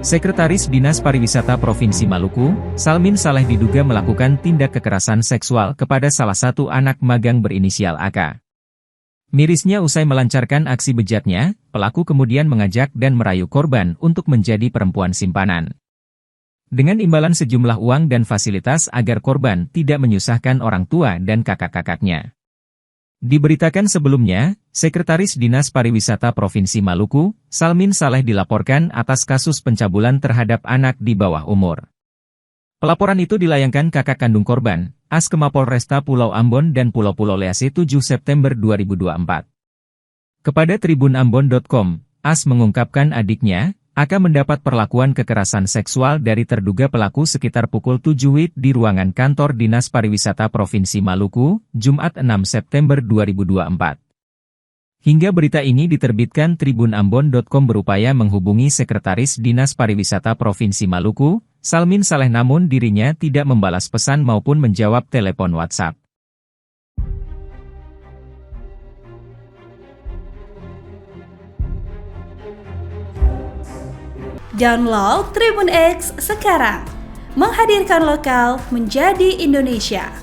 Sekretaris Dinas Pariwisata Provinsi Maluku, Salmin Saleh diduga melakukan tindak kekerasan seksual kepada salah satu anak magang berinisial AK. Mirisnya usai melancarkan aksi bejatnya, pelaku kemudian mengajak dan merayu korban untuk menjadi perempuan simpanan. Dengan imbalan sejumlah uang dan fasilitas agar korban tidak menyusahkan orang tua dan kakak-kakaknya. Diberitakan sebelumnya, Sekretaris Dinas Pariwisata Provinsi Maluku, Salmin Saleh dilaporkan atas kasus pencabulan terhadap anak di bawah umur. Pelaporan itu dilayangkan kakak kandung korban, AS ke Mapolresta Pulau Ambon dan Pulau Lease 7 September 2024. Kepada tribunambon.com, AS mengungkapkan adiknya, AK mendapat perlakuan kekerasan seksual dari terduga pelaku sekitar pukul 7 WIB di ruangan kantor Dinas Pariwisata Provinsi Maluku, Jumat 6 September 2024. Hingga berita ini diterbitkan tribunambon.com berupaya menghubungi Sekretaris Dinas Pariwisata Provinsi Maluku, Salmin Saleh, namun dirinya tidak membalas pesan maupun menjawab telepon WhatsApp. Download Tribun X sekarang, menghadirkan lokal menjadi Indonesia.